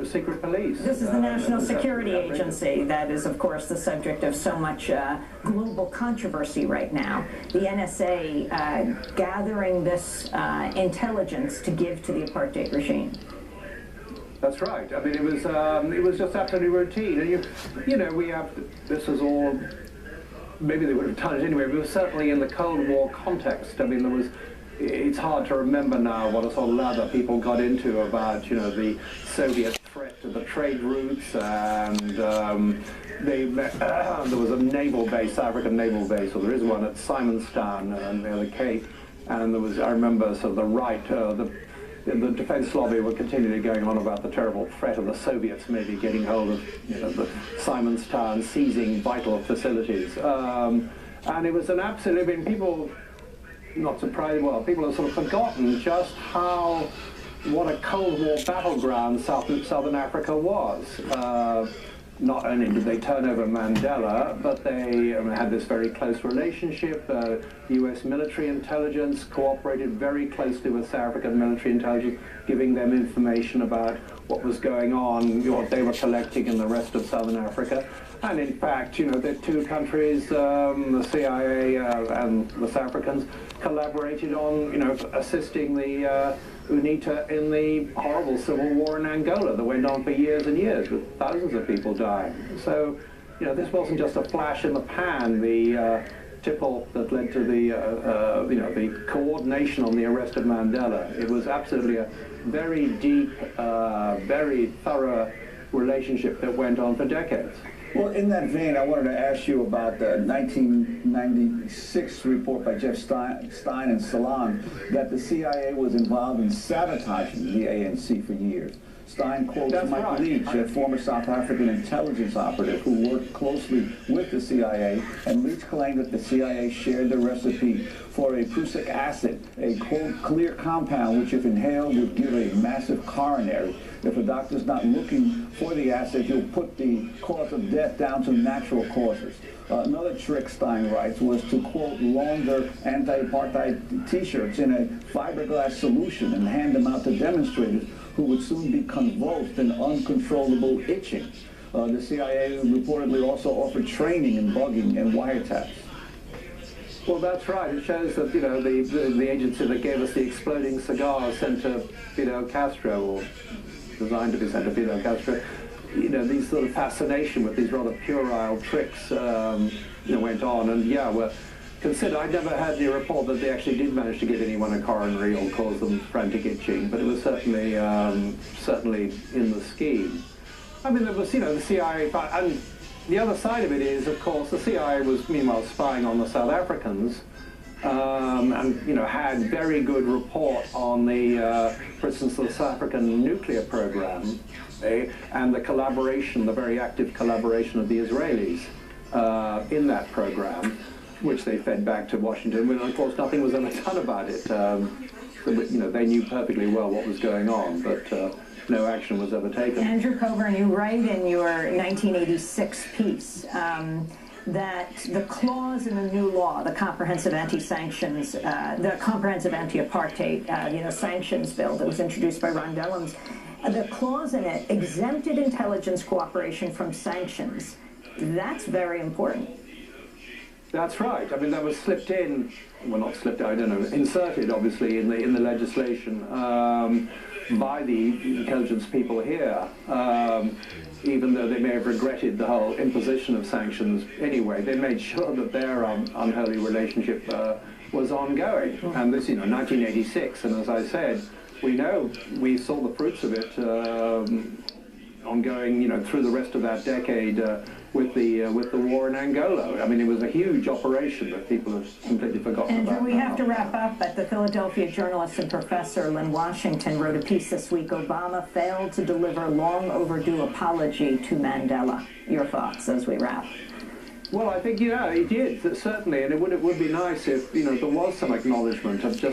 secret police. This is the National Security Agency that is, of course, the subject of so much global controversy right now. The NSA gathering this intelligence to give to the apartheid regime. That's right. I mean, it was just absolutely routine. And you know, we have, this is all, maybe they would have done it anyway, but it was certainly in the Cold War context. I mean, there was, it's hard to remember now what a sort of lather people got into about, you know, the Soviet threat to the trade routes, and there was a naval base, African naval base, or there is one at Simonstown near the Cape, and there was, I remember, sort of the right, the defense lobby were continually going on about the terrible threat of the Soviets maybe getting hold of, you know, the Simonstown, seizing vital facilities. And it was an absolute, I mean, people, not surprised, well, people have sort of forgotten just what a Cold War battleground Southern Africa was. Not only did they turn over Mandela, but they had this very close relationship. U.S. military intelligence cooperated very closely with South African military intelligence, giving them information about what was going on, what they were collecting in the rest of Southern Africa. And in fact, you know, the two countries, the CIA and the South Africans, collaborated on, you know, assisting the UNITA in the horrible civil war in Angola that went on for years and years, with thousands of people dying. So, you know, this wasn't just a flash in the pan, the tipple that led to the, you know, the coordination on the arrest of Mandela. It was absolutely a very deep, very thorough relationship that went on for decades. Well, in that vein, I wanted to ask you about the 1996 report by Jeff Stein and Salon that the CIA was involved in sabotaging the ANC for years. Stein quotes Mike Leach, a former South African intelligence operative who worked closely with the CIA, and Leach claimed that the CIA shared the recipe for a prussic acid, a, quote, clear compound which if inhaled would give a massive coronary. If a doctor's not looking for the acid, he'll put the cause of death down to natural causes. Another trick, Stein writes, was to, quote, launder anti-apartheid t-shirts in a fiberglass solution and hand them out to demonstrators who would soon be convulsed in uncontrollable itching. The CIA reportedly also offered training in bugging and wiretaps. Well, that's right. It shows that, you know, the agency that gave us the exploding cigar sent to Fidel Castro, or designed to be sent to Fidel Castro, you know, these sort of fascination with these rather puerile tricks, you know, went on. And yeah, well, consider, I never had the report that they actually did manage to give anyone a coronary or cause them frantic itching, but it was certainly, certainly in the scheme. I mean, there was, you know, the CIA, and the other side of it is, of course, the CIA was meanwhile spying on the South Africans, and, you know, had very good report on the, for instance, the South African nuclear program, and the collaboration, the very active collaboration of the Israelis in that program, which they fed back to Washington, when of course nothing was ever done about it. You know, they knew perfectly well what was going on, but no action was ever taken. Andrew Coburn, you write in your 1986 piece that the clause in the new law, the comprehensive anti-sanctions, the comprehensive anti-apartheid, you know, sanctions bill that was introduced by Ron Dellums, the clause in it exempted intelligence cooperation from sanctions. That's very important. That's right. I mean, that was slipped in, well, not slipped, I don't know, inserted, obviously, in the legislation by the intelligence people here, even though they may have regretted the whole imposition of sanctions anyway. They made sure that their unholy relationship was ongoing. And this, you know, 1986, and as I said, we know we saw the fruits of it ongoing, you know, through the rest of that decade with the war in Angola. I mean, it was a huge operation that people have completely forgotten about. Andrew, we have to wrap up, but the Philadelphia journalist and professor Lynn Washington wrote a piece this week, Obama failed to deliver long overdue apology to Mandela. Your thoughts as we wrap? Well, I think, yeah, he did, certainly, and it would be nice if, you know, there was some acknowledgement of just